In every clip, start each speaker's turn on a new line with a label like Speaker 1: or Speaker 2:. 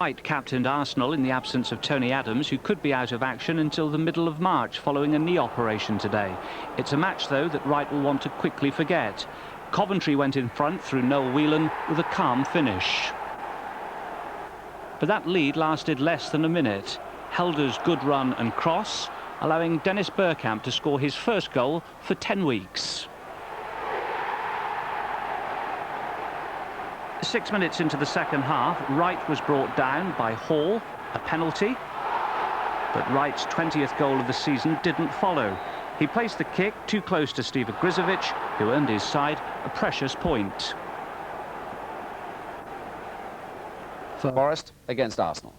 Speaker 1: Wright captained Arsenal in the absence of Tony Adams, who could be out of action until the middle of March following a knee operation today. It's a match, though, that Wright will want to quickly forget. Coventry went in front through Noel Whelan with a calm finish. But that lead lasted less than a minute. Helder's good run and cross, allowing Dennis Bergkamp to score his first goal for 10 weeks. 6 minutes into the second half, Wright was brought down by Hall, a penalty. But Wright's 20th goal of the season didn't follow. He placed the kick too close to Steve Grizovic, who earned his side a precious point.
Speaker 2: Forest against Arsenal.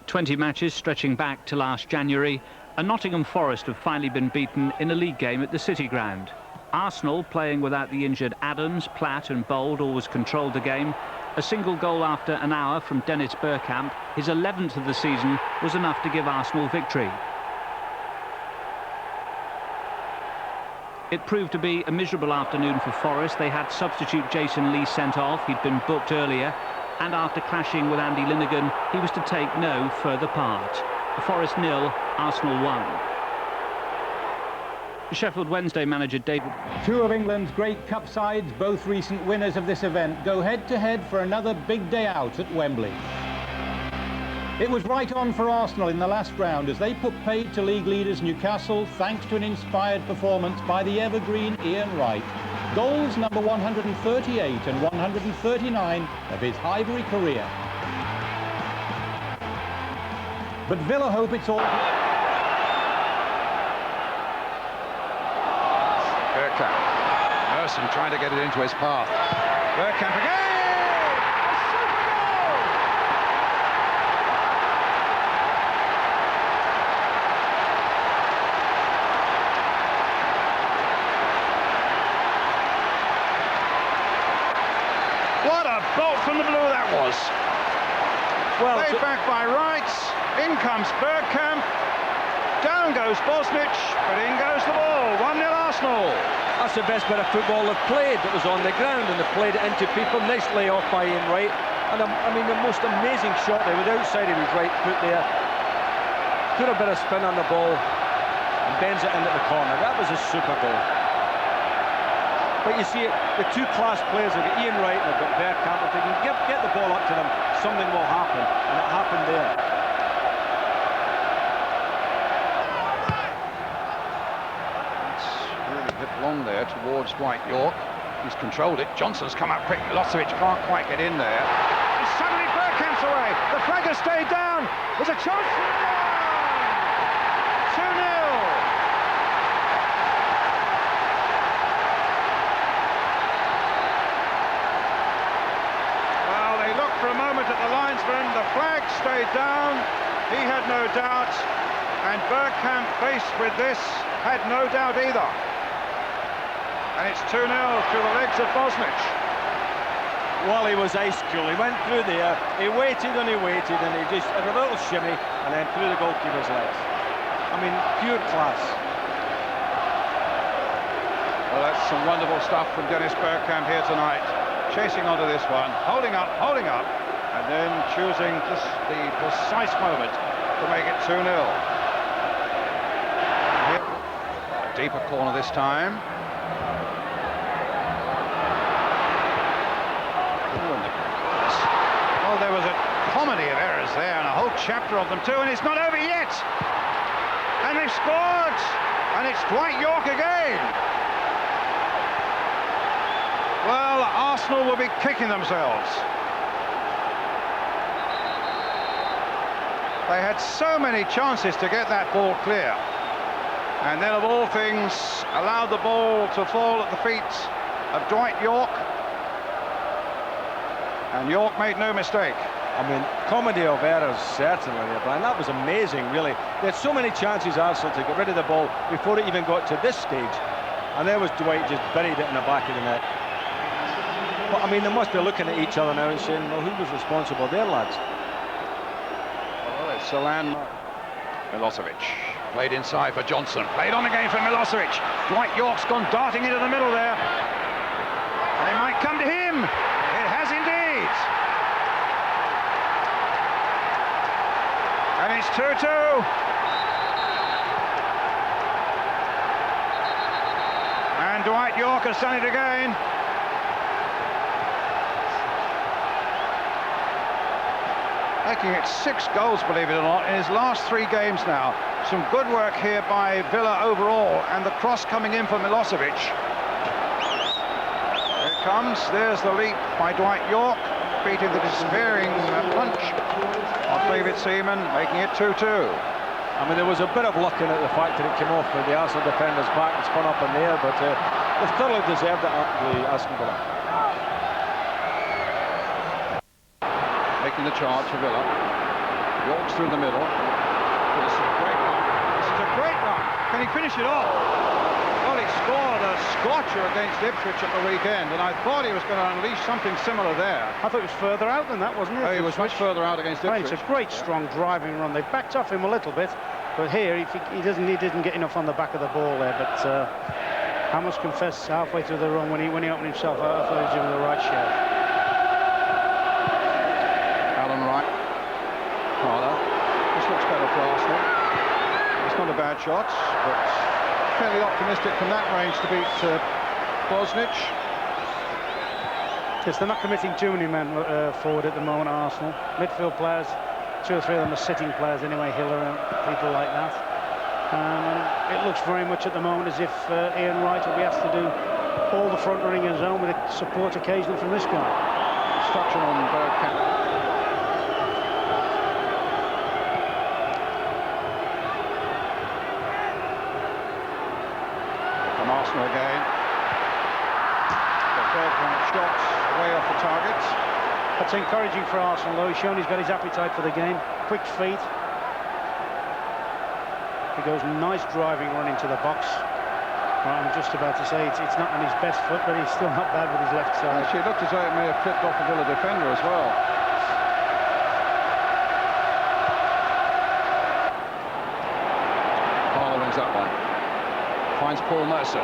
Speaker 1: 20 matches stretching back to last January, and Nottingham Forest have finally been beaten in a league game at the City Ground. Arsenal, playing without the injured Adams, Platt and Bold, always controlled the game. A single goal after an hour from Dennis Bergkamp, his 11th of the season, was enough to give Arsenal victory. It proved to be a miserable afternoon for Forest. They had substitute Jason Lee sent off. He'd been booked earlier. And after clashing with Andy Linnigan, he was to take no further part. Forest 0, Arsenal 1. Sheffield Wednesday manager David.
Speaker 3: Two of England's great cup sides, both recent winners of this event, go head-to-head for another big day out at Wembley. It was right on for Arsenal in the last round as they put paid to league leaders Newcastle thanks to an inspired performance by the evergreen Ian Wright. Goals number 138 and 139 of his Highbury career. But Villa hope it's all...
Speaker 4: Bergkamp. Merson trying to get it into his path. Bergkamp again! A super goal! What a bolt from the blue that was. Well, played back by Wright. In comes Bergkamp. Down goes Bosnich, but in goes the ball. 1-0 Arsenal.
Speaker 5: That's the best bit of football they've played. That was on the ground, and they played it into people. Nice layoff by Ian Wright. And I mean, the most amazing shot there, with the outside of his right foot there. Put a bit of spin on the ball and bends it into the corner. That was a super goal. But you see, the two class players, they've got Ian Wright and they've got Bergkamp. If they can get the ball up to them, something will happen. And it happened there.
Speaker 4: Long there towards Dwight York. He's controlled it. Johnson's come up quick. Milosevic can't quite get in there. And suddenly Bergkamp's away. The flag has stayed down. There's a chance for the line. 2-0. Well, they looked for a moment at the linesman. The flag stayed down. He had no doubt. And Bergkamp, faced with this, had no doubt either. And it's 2-0 through the legs of Bosnich.
Speaker 5: Well, he was ice cool. He went through there, he waited and he just had a little shimmy and then through the goalkeeper's legs. I mean, pure class.
Speaker 4: Well, that's some wonderful stuff from Dennis Bergkamp here tonight. Chasing onto this one, holding up, and then choosing just the precise moment to make it 2-0. A deeper corner this time. Well, there was a comedy of errors there and a whole chapter of them too, and it's not over yet. And they've scored, and it's Dwight York again. Well, Arsenal will be kicking themselves. They had so many chances to get that ball clear, and then of all things allowed the ball to fall at the feet of Dwight York. And York made no mistake.
Speaker 5: I mean, comedy of errors, certainly, Brian. That was amazing, really. They had so many chances, Arsenal, to get rid of the ball before it even got to this stage. And there was Dwight just buried it in the back of the net. But, I mean, they must be looking at each other now and saying, well, who was responsible there, lads?
Speaker 4: Well, it's a landmark. Milosevic played inside for Johnson. Played on again for Milosevic. Dwight York's gone darting into the middle there. And it might come to him. It has indeed. It's 2-2. And Dwight York has done it again. Making it 6 goals, believe it or not, in his last 3 games now. Some good work here by Villa overall, and the cross coming in for Milosevic. Here it comes, there's the leap by Dwight York, beating the despairing punch of David Seaman, making it 2-2.
Speaker 5: I mean, there was a bit of luck in it, the fact that it came off with the Arsenal defender's back and spun up in the air, but they thoroughly deserved it, the Aston Villa.
Speaker 2: Making the charge for Villa. York's through the middle.
Speaker 4: This is a great run. This is a great run. Can he finish it off? Well, he scored a scorcher against Ipswich at the weekend, and I thought he was going to unleash something similar there.
Speaker 6: I thought it was further out than that, wasn't it?
Speaker 2: Oh, he was much further out against Ipswich.
Speaker 6: It's a great, strong driving run. They backed off him a little bit, but here he didn't get enough on the back of the ball there. But I must confess, halfway through the run, when he opened himself out, I thought he was doing the right shout.
Speaker 4: This looks better for Arsenal. It's not a bad shot, but fairly optimistic from that range to beat Bosnich.
Speaker 6: Yes, they're not committing too many men forward at the moment, Arsenal. Midfield players, 2 or 3 of them are sitting players anyway, Hiller and people like that. And it looks very much at the moment as if Ian Wright will be asked to do all the front running in his own with support occasionally from this guy.
Speaker 2: Structure on Bergkamp.
Speaker 4: Arsenal again. The Bergkamp shots way off the target.
Speaker 6: That's encouraging for Arsenal, though. He's shown he's got his appetite for the game. Quick feet. He goes nice driving run into the box. Well, I'm just about to say it's not on his best foot, but he's still not bad with his left side.
Speaker 4: Actually, it looked as though it may have flipped off the Villa defender as well.
Speaker 2: Following's that one. Finds Paul Merson.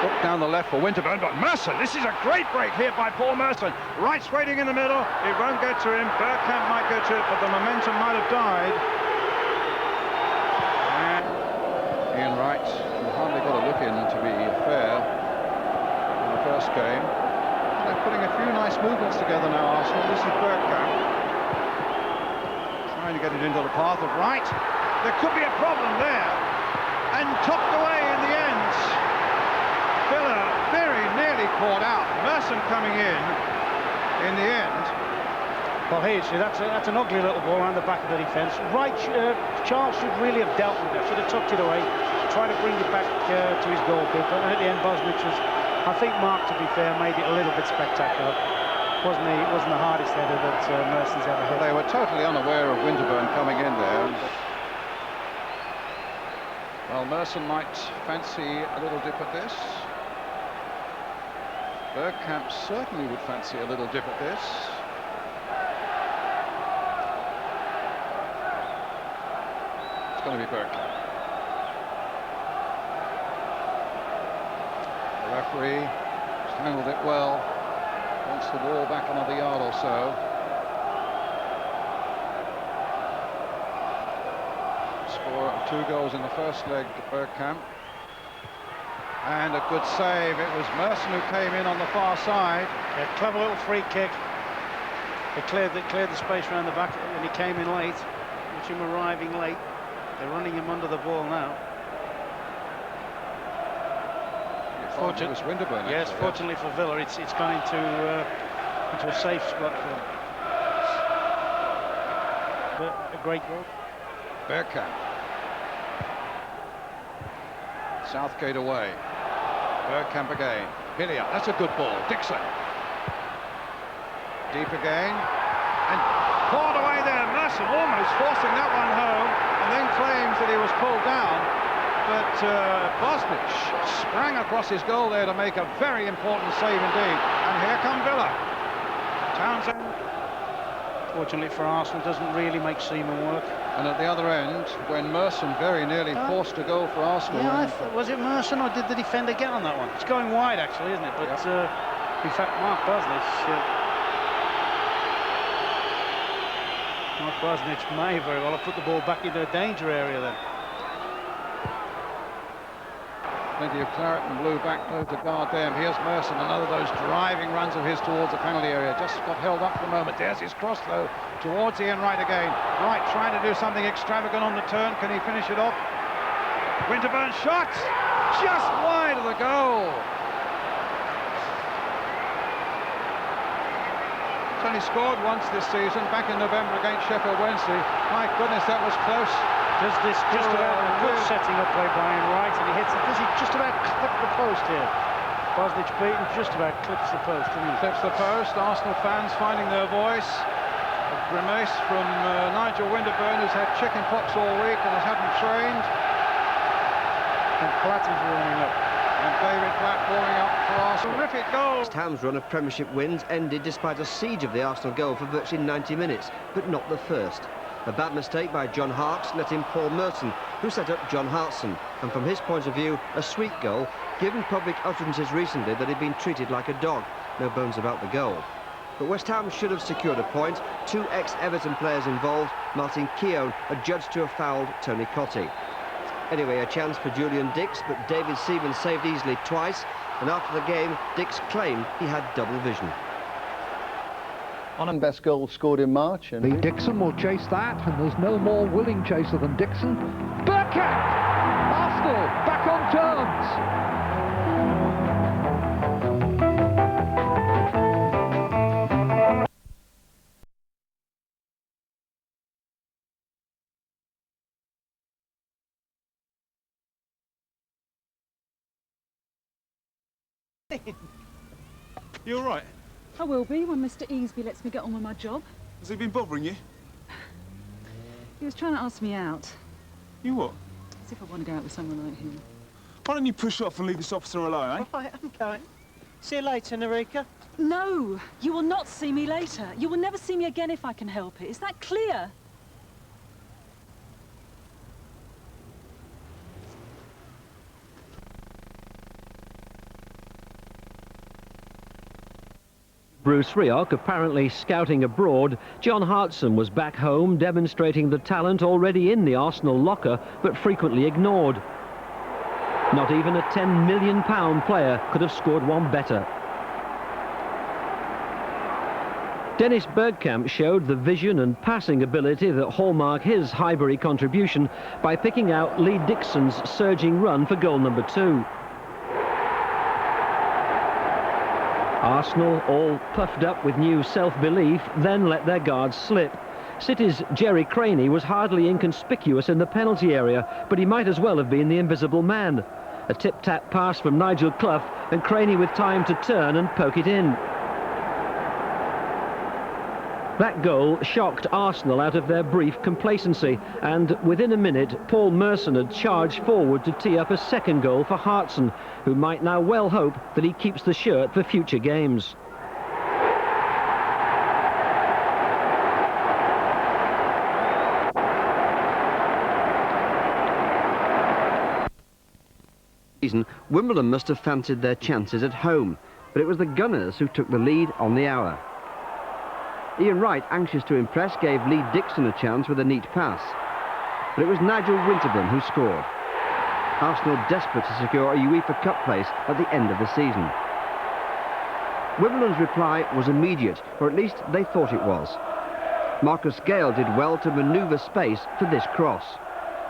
Speaker 4: Hook down the left for Winterburn, but Merson, this is a great break here by Paul Merson. Wright's waiting in the middle, it won't get to him. Bergkamp might go to it, but the momentum might have died. And
Speaker 2: Ian Wright, who hardly got a look in to be fair in the first game.
Speaker 4: they're putting a few nice movements together now, Arsenal. This is Bergkamp. Trying to get it into the path of Wright. There could be a problem there. And tucked away in the end. Villa very nearly caught out. Merson coming in the end.
Speaker 6: Well, here you see, that's an ugly little ball around the back of the defence. Right, Charles should really have dealt with it. Should have tucked it away, tried to bring it back to his goalkeeper. And at the end, Bosnich was, I think, Mark, to be fair, made it a little bit spectacular. Wasn't the hardest header that Merson's ever hit.
Speaker 2: They were totally unaware of Winterburn coming in there. Well, Merson might fancy a little dip at this. Bergkamp certainly would fancy a little dip at this. It's going to be Bergkamp. The referee has handled it well. Wants the ball back another yard or so. Score of 2 goals in the first leg to Bergkamp. And a good save. It was Merson who came in on the far side.
Speaker 6: Yeah, clever little free kick. They cleared the space around the back, and he came in late. Watch him arriving late. They're running him under the ball now.
Speaker 2: Fortunately, it was Winterburn.
Speaker 6: Yes,
Speaker 2: actually,
Speaker 6: fortunately for Villa, it's gone into a safe spot for them. But a great goal.
Speaker 2: Bergkamp. Southgate away. Bergkamp again. Hillier, that's a good ball. Dixon.
Speaker 4: Deep again. And poured away there. Merson almost forcing that one home, and then claims that he was pulled down. But Bosnich sprang across his goal there to make a very important save indeed. And here come Villa. Townsend.
Speaker 6: Fortunately for Arsenal, doesn't really make Seaman work.
Speaker 2: And at the other end, when Merson very nearly forced a goal for Arsenal.
Speaker 6: Yeah, was it Merson or did the defender get on that one? It's going wide actually, isn't it? But in fact, Mark Bosnich Well, Bosnich may very well have put the ball back into a danger area then.
Speaker 2: Plenty of claret and blue back move to guard them. Here's Merson, another of those driving runs of his towards the penalty area. Just got held up for the moment. There's his cross, though, towards Ian Wright again. Wright trying to do something extravagant on the turn. Can he finish it off? Winterburn shot! Just wide of the goal. He's only scored once this season, back in November against Sheffield Wednesday. My goodness, that was close.
Speaker 6: Does this just about a good setting up play by Ian Wright, and he hits it. Does he just about clip the post here? Bosnich beaten, just about clips the post, doesn't he?
Speaker 2: Clips the post. Arsenal fans finding their voice. A grimace from Nigel Winterburn, who's had chicken pox all week and hasn't trained.
Speaker 6: And Platt is warming up.
Speaker 2: And David Platt warming up for Arsenal. Terrific goal.
Speaker 7: West Ham's run of Premiership wins ended despite a siege of the Arsenal goal for virtually 90 minutes, but not the first. A bad mistake by John Harkes let in Paul Merson, who set up John Hartson, and from his point of view, a sweet goal, given public utterances recently that he'd been treated like a dog. No bones about the goal. But West Ham should have secured a point. Two ex-Everton players involved, Martin Keown adjudged to have fouled Tony Cottee. Anyway, a chance for Julian Dix, but David Seaman saved easily twice, and after the game, Dix claimed he had double vision.
Speaker 8: On best goal scored in March. And
Speaker 9: Lee Dixon will chase that, and there's no more willing chaser than Dixon. Bergkamp! Arsenal back on terms!
Speaker 10: You all right?
Speaker 11: I will be when Mr. Easby lets me get on with my job.
Speaker 10: Has he been bothering you?
Speaker 11: He was trying to ask me out.
Speaker 10: You what?
Speaker 11: As if I want to go out with someone like him.
Speaker 10: Why don't you push off and leave this officer alone, eh?
Speaker 6: Right, I'm going. See you later, Narika.
Speaker 11: No, you will not see me later. You will never see me again if I can help it. Is that clear?
Speaker 12: Bruce Rioch apparently scouting abroad, John Hartson was back home demonstrating the talent already in the Arsenal locker, but frequently ignored. Not even a £10 million player could have scored one better. Dennis Bergkamp showed the vision and passing ability that hallmark his Highbury contribution by picking out Lee Dixon's surging run for goal number 2. Arsenal, all puffed up with new self-belief, then let their guards slip. City's Jerry Craney was hardly inconspicuous in the penalty area, but he might as well have been the invisible man. A tip-tap pass from Nigel Clough, and Craney with time to turn and poke it in. That goal shocked Arsenal out of their brief complacency, and within a minute, Paul Merson had charged forward to tee up a second goal for Hartson, who might now well hope that he keeps the shirt for future games.
Speaker 7: Wimbledon must have fancied their chances at home, but it was the Gunners who took the lead on the hour. Ian Wright, anxious to impress, gave Lee Dixon a chance with a neat pass. But it was Nigel Winterburn who scored. Arsenal desperate to secure a UEFA Cup place at the end of the season. Wimbledon's reply was immediate, or at least they thought it was. Marcus Gale did well to manoeuvre space for this cross.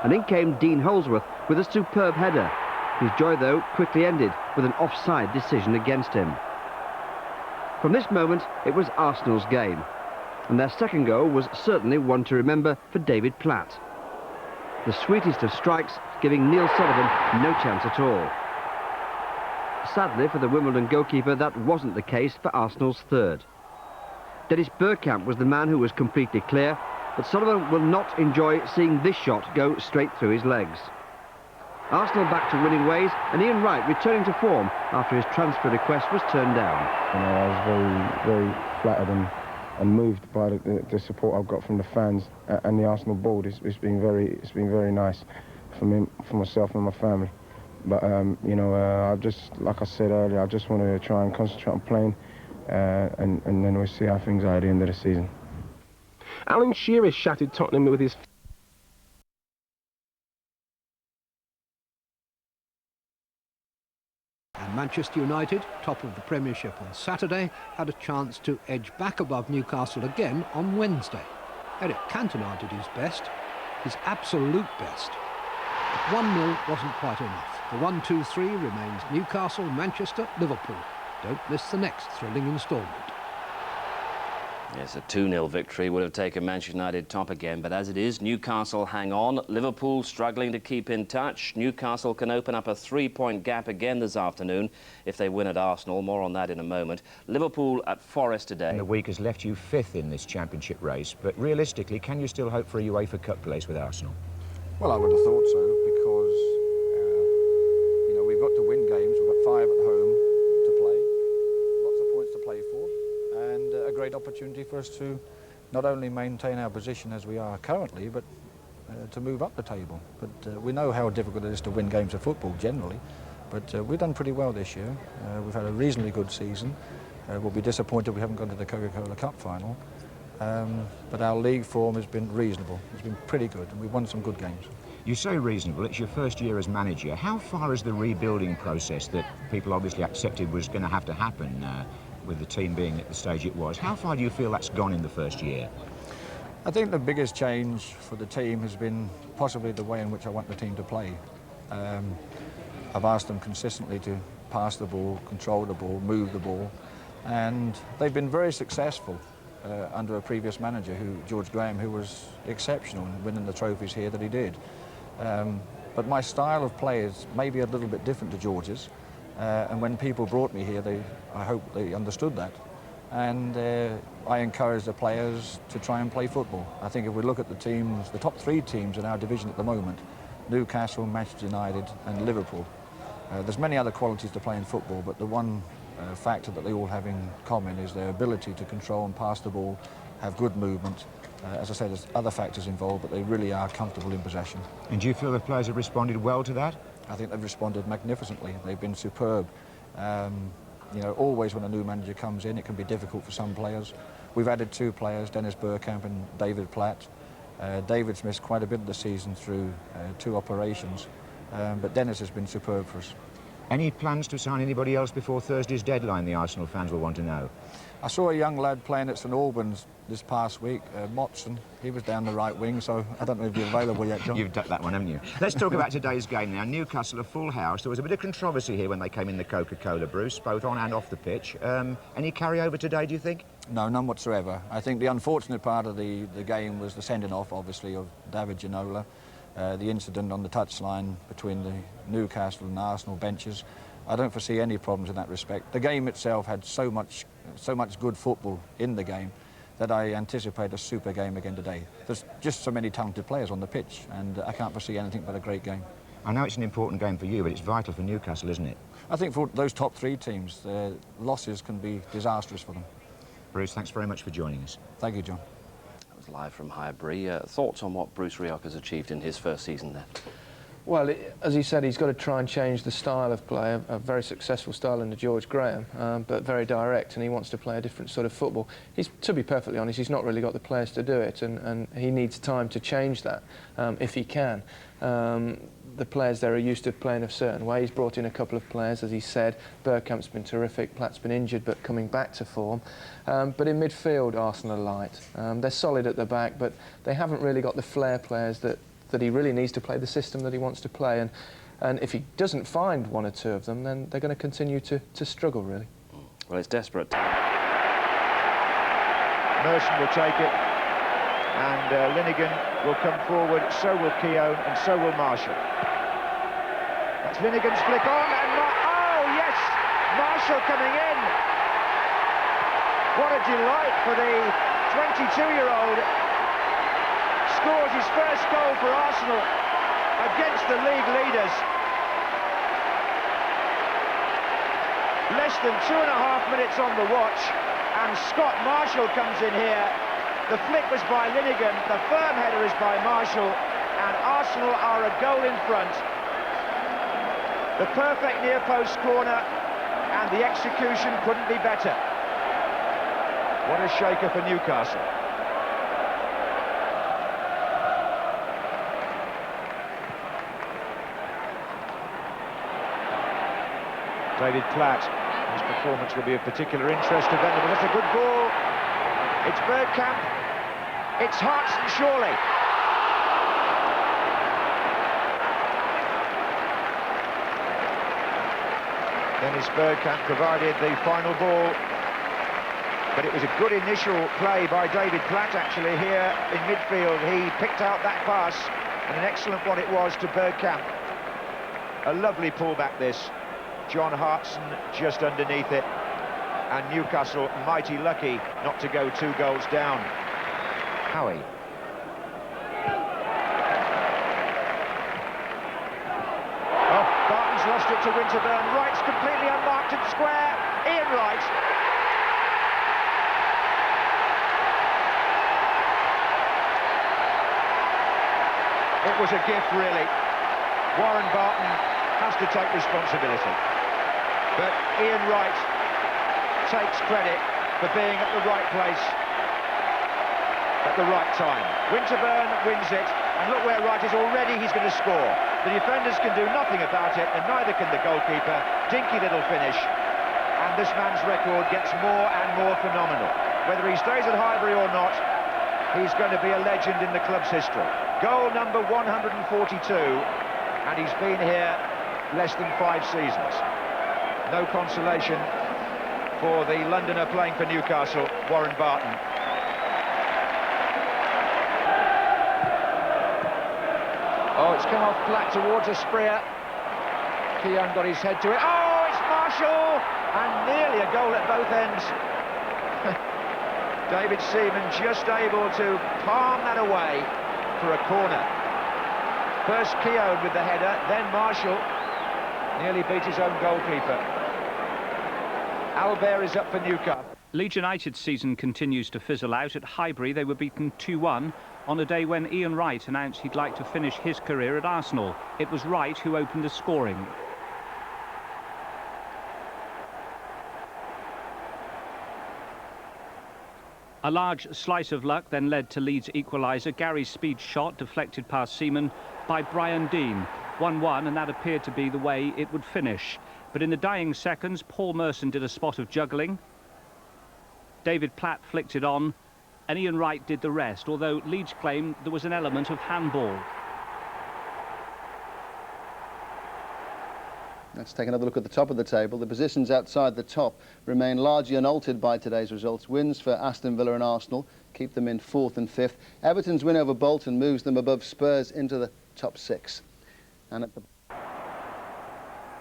Speaker 7: And in came Dean Holsworth with a superb header, whose joy, though, quickly ended with an offside decision against him. From this moment, it was Arsenal's game, and their second goal was certainly one to remember for David Platt. The sweetest of strikes, giving Neil Sullivan no chance at all. Sadly for the Wimbledon goalkeeper, that wasn't the case for Arsenal's third. Dennis Bergkamp was the man who was completely clear, but Sullivan will not enjoy seeing this shot go straight through his legs. Arsenal back to winning ways, and Ian Wright returning to form after his transfer request was turned down.
Speaker 13: You know, I was very flattered and moved by the support I've got from the fans and the Arsenal board. It's been very nice for me, for myself and my family. But you know, I just, like I said earlier, I just want to try and concentrate on playing, and then we'll see how things are at the end of the season.
Speaker 14: Alan Shearer shattered Tottenham with his
Speaker 9: And Manchester United, top of the Premiership on Saturday, had a chance to edge back above Newcastle again on Wednesday. Eric Cantona did his best, his absolute best. But 1-0 wasn't quite enough. The 1-2-3 remains Newcastle, Manchester, Liverpool. Don't miss the next thrilling instalment.
Speaker 15: Yes, a 2-0 victory would have taken Manchester United top again, but as it is, Newcastle hang on. Liverpool struggling to keep in touch. Newcastle can open up a 3-point gap again this afternoon if they win at Arsenal. More on that in a moment. Liverpool at Forest today.
Speaker 16: And the week has left you 5th in this championship race, but realistically, can you still hope for a UEFA Cup place with Arsenal?
Speaker 17: Well, I would have thought so, because you know, we've got to win games. We've got 5 at home to play, lots of points to play for, and a great opportunity for us to not only maintain our position as we are currently, but to move up the table. But we know how difficult it is to win games of football generally, but we've done pretty well this year. We've had a reasonably good season. We'll be disappointed we haven't gone to the Coca-Cola Cup final, but our league form has been reasonable. It's been pretty good, and we've won some good games.
Speaker 16: You say reasonable, it's your first year as manager. How far is the rebuilding process that people obviously accepted was going to have to happen with the team being at the stage it was? How far do you feel that's gone in the first year?
Speaker 17: I think the biggest change for the team has been possibly the way in which I want the team to play. I've asked them consistently to pass the ball, control the ball, move the ball, and they've been very successful under a previous manager, George Graham, who was exceptional in winning the trophies here that he did. But my style of play is maybe a little bit different to George's, and when people brought me here, I hope they understood that. And I encourage the players to try and play football. I think if we look at the teams, the top 3 teams in our division at the moment, Newcastle, Manchester United and Liverpool, there's many other qualities to play in football, but the one factor that they all have in common is their ability to control and pass the ball, have good movement. As I said, there's other factors involved, but they really are comfortable in possession.
Speaker 16: And do you feel the players have responded well to that?
Speaker 17: I think they've responded magnificently. They've been superb. You know, always when a new manager comes in, it can be difficult for some players. We've added 2 players, Dennis Bergkamp and David Platt. David's missed quite a bit of the season through 2 operations, but Dennis has been superb for us.
Speaker 16: Any plans to sign anybody else before Thursday's deadline, the Arsenal fans will want to know?
Speaker 17: I saw a young lad playing at St Albans this past week, Motson. He was down the right wing, so I don't know if he's available yet, John.
Speaker 16: You've ducked that one, haven't you? Let's talk about today's game now. Newcastle, a full house. There was a bit of controversy here when they came in the Coca-Cola, Bruce, both on and off the pitch. Any carryover today, do you think?
Speaker 17: No, none whatsoever. I think the unfortunate part of the game was the sending off, obviously, of David Ginola. The incident on the touchline between the Newcastle and Arsenal benches. I don't foresee any problems in that respect. The game itself had so much good football in the game that I anticipate a super game again today. There's just so many talented players on the pitch, and I can't foresee anything but a great game.
Speaker 16: I know it's an important game for you, but it's vital for Newcastle, isn't it?
Speaker 17: I think for those top 3 teams, losses can be disastrous for them.
Speaker 16: Bruce, thanks very much for joining us.
Speaker 17: Thank you, John.
Speaker 15: That was live from Highbury. Thoughts on what Bruce Rioch has achieved in his first season there?
Speaker 18: Well, as he said, he's got to try and change the style of play, a very successful style under George Graham, but very direct, and he wants to play a different sort of football. To be perfectly honest, he's not really got the players to do it, and he needs time to change that, if he can. The players there are used to playing a certain way. He's brought in a couple of players, as he said. Bergkamp's been terrific, Platt's been injured, but coming back to form. But in midfield, Arsenal are light. They're solid at the back, but they haven't really got the flair players that he really needs to play the system that he wants to play, and if he doesn't find 1 or 2 of them, then they're going to continue to struggle, really.
Speaker 15: Well, it's desperate.
Speaker 4: Merson will take it, and Linnigan will come forward, so will Keown, and so will Marshall. That's Linnigan's flick on, and oh yes, Marshall coming in. What a delight for the 22-year-old. Scores his first goal for Arsenal against the league leaders. Less than 2.5 minutes on the watch, and Scott Marshall comes in here. The flick was by Linnigan, the firm header is by Marshall, and Arsenal are a goal in front. The perfect near post corner, and the execution couldn't be better. What a shaker for Newcastle. David Platt. His performance will be of particular interest to Venables. That's a good ball. It's Bergkamp. It's Hartson, surely. Dennis Bergkamp provided the final ball. But it was a good initial play by David Platt, actually, here in midfield. He picked out that pass, and an excellent one it was to Bergkamp. A lovely pullback, this. John Hartson just underneath it. And Newcastle mighty lucky not to go 2 goals down. Howie. Oh, Barton's lost it to Winterburn. Wright's completely unmarked and square. Ian Wright. It was a gift, really. Warren Barton has to take responsibility. But Ian Wright takes credit for being at the right place at the right time. Winterburn wins it, and look where Wright is already. He's going to score. The defenders can do nothing about it, and neither can the goalkeeper. Dinky little finish, and this man's record gets more and more phenomenal. Whether he stays at Highbury or not, he's going to be a legend in the club's history. Goal number 142, and he's been here less than 5 seasons. No consolation for the Londoner playing for Newcastle, Warren Barton. Oh, it's come off flat towards Asprilla. Keown got his head to it. Oh, it's Marshall! And nearly a goal at both ends. David Seaman just able to palm that away for a corner. First Keown with the header, then Marshall. Nearly beat his own goalkeeper. Albert is up for Newcastle.
Speaker 1: Leeds United's season continues to fizzle out. At Highbury, they were beaten 2-1 on a day when Ian Wright announced he'd like to finish his career at Arsenal. It was Wright who opened the scoring. A large slice of luck then led to Leeds' equaliser. Gary Speed's shot deflected past Seaman by Brian Deane. 1-1, and that appeared to be the way it would finish. But in the dying seconds, Paul Merson did a spot of juggling. David Platt flicked it on, and Ian Wright did the rest, although Leeds claimed there was an element of handball.
Speaker 8: Let's take another look at the top of the table. The positions outside the top remain largely unaltered by today's results. Wins for Aston Villa and Arsenal keep them in 4th and 5th. Everton's win over Bolton moves them above Spurs into the top 6. And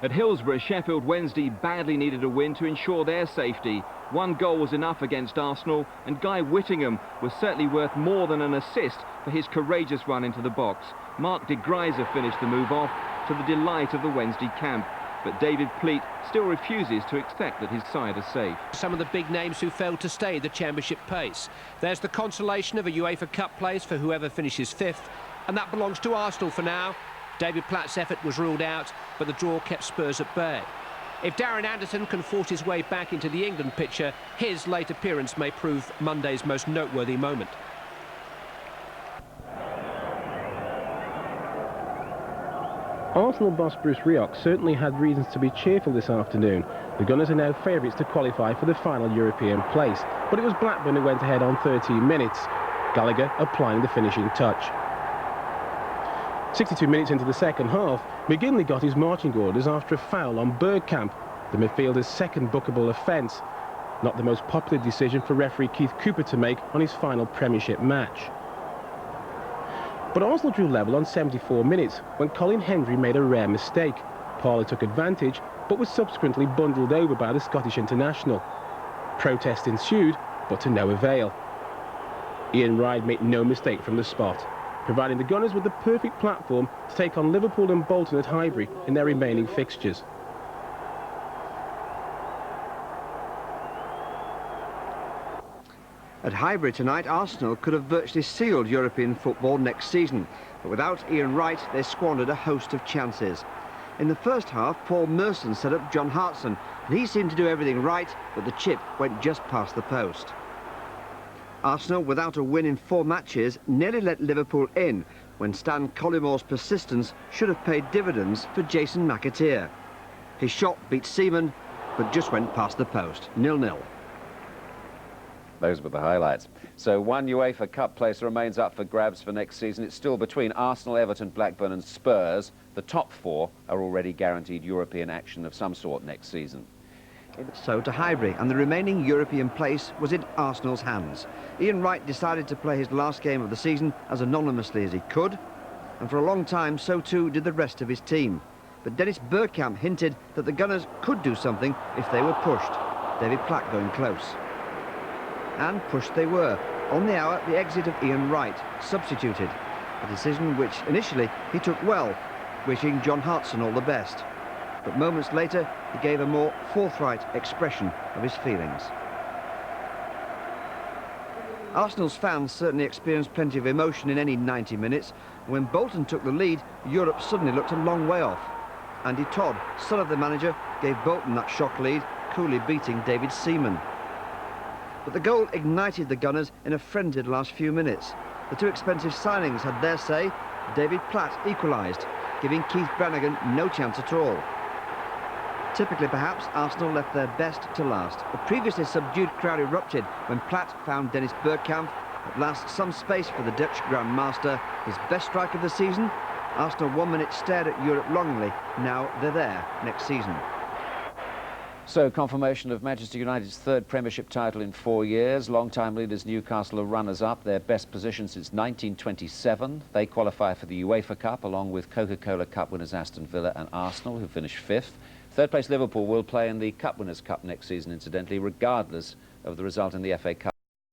Speaker 19: at Hillsborough, Sheffield Wednesday badly needed a win to ensure their safety. 1 goal was enough against Arsenal, and Guy Whittingham was certainly worth more than an assist for his courageous run into the box. Mark de Greiser finished the move off to the delight of the Wednesday camp. But David Pleat still refuses to accept that his side are safe.
Speaker 20: Some of the big names who failed to stay the championship pace. There's the consolation of a UEFA Cup place for whoever finishes 5th, and that belongs to Arsenal for now. David Platt's effort was ruled out, but the draw kept Spurs at bay. If Darren Anderton can force his way back into the England picture, his late appearance may prove Monday's most noteworthy moment.
Speaker 14: Arsenal boss Bruce Rioch certainly had reasons to be cheerful this afternoon. The Gunners are now favourites to qualify for the final European place, but it was Blackburn who went ahead on 13 minutes. Gallagher applying the finishing touch. 62 minutes into the second half, McGinley got his marching orders after a foul on Bergkamp, the midfielder's second bookable offence. Not the most popular decision for referee Keith Cooper to make on his final Premiership match. But Arsenal drew level on 74 minutes when Colin Hendry made a rare mistake. Parlour took advantage, but was subsequently bundled over by the Scottish international. Protest ensued, but to no avail. Ian Wright made no mistake from the spot, providing the Gunners with the perfect platform to take on Liverpool and Bolton at Highbury in their remaining fixtures.
Speaker 7: At Highbury tonight, Arsenal could have virtually sealed European football next season, but without Ian Wright, they squandered a host of chances. In the first half, Paul Merson set up John Hartson, and he seemed to do everything right, but the chip went just past the post. Arsenal, without a win in 4 matches, nearly let Liverpool in, when Stan Collimore's persistence should have paid dividends for Jason McAteer. His shot beat Seaman, but just went past the post. 0-0.
Speaker 2: Those were the highlights. So one UEFA Cup place remains up for grabs for next season. It's still between Arsenal, Everton, Blackburn and Spurs. The top four are already guaranteed European action of some sort next season.
Speaker 7: So to Highbury, and the remaining European place was in Arsenal's hands. Ian Wright decided to play his last game of the season as anonymously as he could, and for a long time so too did the rest of his team. But Dennis Bergkamp hinted that the Gunners could do something if they were pushed. David Platt going close. And pushed they were. On the hour, the exit of Ian Wright, substituted. A decision which initially he took well, wishing John Hartson all the best. But moments later, he gave a more forthright expression of his feelings. Arsenal's fans certainly experienced plenty of emotion in any 90 minutes. When Bolton took the lead, Europe suddenly looked a long way off. Andy Todd, son of the manager, gave Bolton that shock lead, coolly beating David Seaman. But the goal ignited the Gunners in a frenzied last few minutes. The two expensive signings had their say. David Platt equalised, giving Keith Brannigan no chance at all. Typically, perhaps, Arsenal left their best to last. The previously subdued crowd erupted when Platt found Dennis Bergkamp. At last, some space for the Dutch Grand Master. His best strike of the season. Arsenal 1 minute stared at Europe longingly. Now they're there next season.
Speaker 2: So, confirmation of Manchester United's third Premiership title in 4 years. Long-time leaders Newcastle are runners-up, their best position since 1927. They qualify for the UEFA Cup, along with Coca-Cola Cup winners Aston Villa and Arsenal, who finished fifth. Third place Liverpool will play in the Cup Winners' Cup next season, incidentally, regardless of the result in the FA Cup.